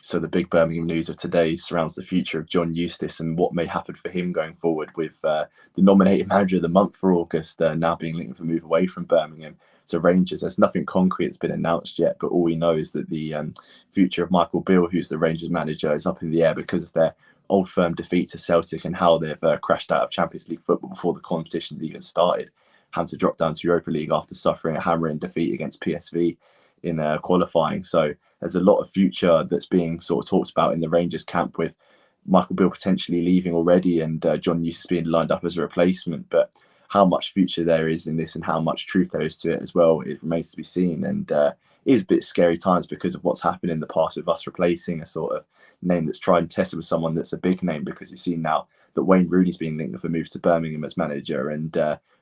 So the big Birmingham news of today surrounds the future of John Eustace and what may happen for him going forward, with the nominated manager of the month for August now being linked for a move away from Birmingham to Rangers. There's nothing concrete that's been announced yet, but all we know is that the future of Michael Beale, who's the Rangers manager, is up in the air because of their old firm defeat to Celtic and how they've crashed out of Champions League football before the competition's even started, having to drop down to Europa League after suffering a hammering defeat against PSV in qualifying. So there's a lot of future that's being sort of talked about in the Rangers camp, with Michael Beale potentially leaving already and John Eustace being lined up as a replacement. But how much future there is in this and how much truth there is to it as well, it remains to be seen. And it is a bit scary times because of what's happened in the past with us replacing a sort of name that's tried and tested with someone that's a big name, because you see now that Wayne Rooney's been linked with a move to Birmingham as manager. And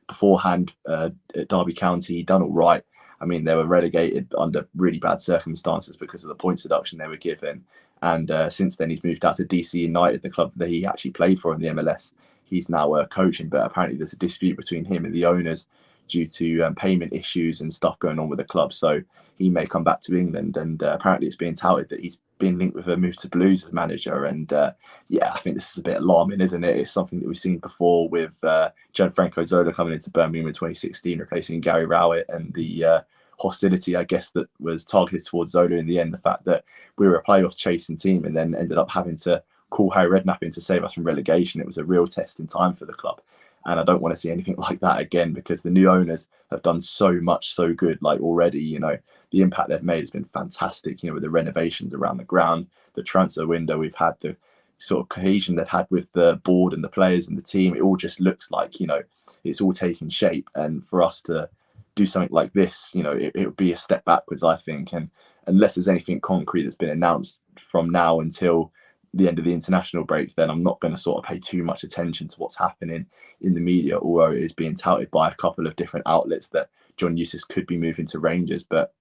beforehand at Derby County, he done all right. I mean, they were relegated under really bad circumstances because of the points deduction they were given. And since then, he's moved out to DC United, the club that he actually played for in the MLS. He's now coaching, but apparently there's a dispute between him and the owners due to payment issues and stuff going on with the club. So he may come back to England. And apparently it's being touted that he's been linked with a move to Blues as manager. And yeah, I think this is a bit alarming, isn't it? It's something that we've seen before with Gianfranco Zola coming into Birmingham in 2016, replacing Gary Rowett, and the hostility, I guess, that was targeted towards Zola in the end. The fact that we were a playoff chasing team and then ended up having to call Harry Redknapp in to save us from relegation. It was a real test in time for the club. And I don't want to see anything like that again, because the new owners have done so much, so good. Like already, you know, the impact they've made has been fantastic, you know, with the renovations around the ground, the transfer window we've had, the sort of cohesion they've had with the board and the players and the team. It all just looks like, you know, it's all taking shape. And for us to do something like this, you know, it would be a step backwards, I think. And unless there's anything concrete that's been announced from now until the end of the international break, then I'm not going to sort of pay too much attention to what's happening in the media, although it is being touted by a couple of different outlets that John Eustace could be moving to Rangers. But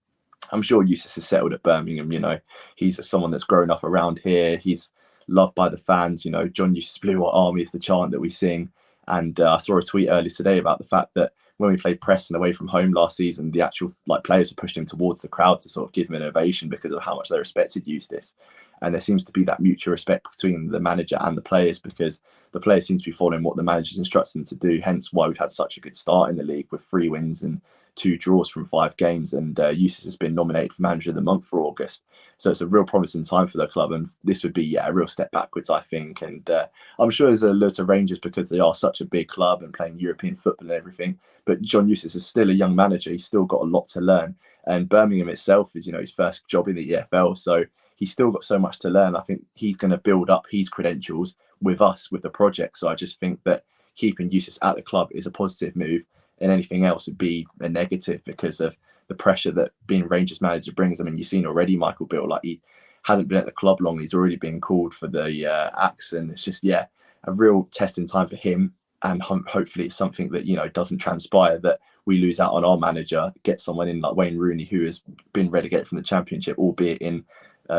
I'm sure Eustace is settled at Birmingham. You know, he's someone that's grown up around here. He's loved by the fans. You know, John Eustace Blue White Army is the chant that we sing. And I saw a tweet earlier today about the fact that when we played Preston away from home last season, the actual players were pushed him towards the crowd to sort of give him an ovation because of how much they respected Eustace. And there seems to be that mutual respect between the manager and the players, because the players seem to be following what the manager's instructs them to do. Hence why we've had such a good start in the league with 3 wins and 2 draws from 5 games. And Eustace has been nominated for manager of the month for August. So it's a real promising time for the club. And this would be a real step backwards, I think. And I'm sure there's a lot of Rangers, because they are such a big club and playing European football and everything. But John Eustace is still a young manager. He's still got a lot to learn. And Birmingham itself is, you know, his first job in the EFL. So he's still got so much to learn. I think he's going to build up his credentials with us, with the project. So I just think that keeping Eustace at the club is a positive move, and anything else would be a negative because of the pressure that being Rangers manager brings. I mean, you've seen already Michael Beale, like, he hasn't been at the club long. He's already been called for the axe. And it's just, a real testing time for him. And hopefully it's something that, you know, doesn't transpire, that we lose out on our manager, get someone in like Wayne Rooney, who has been relegated from the Championship, albeit in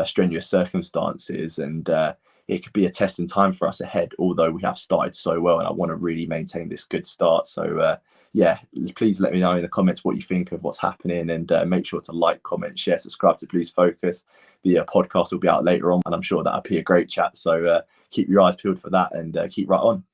strenuous circumstances. And it could be a testing time for us ahead, although we have started so well, and I want to really maintain this good start. So please let me know in the comments what you think of what's happening, and make sure to like, comment, share, subscribe to Blues Focus. The podcast will be out later on, and I'm sure that'll be a great chat. So keep your eyes peeled for that, and keep right on.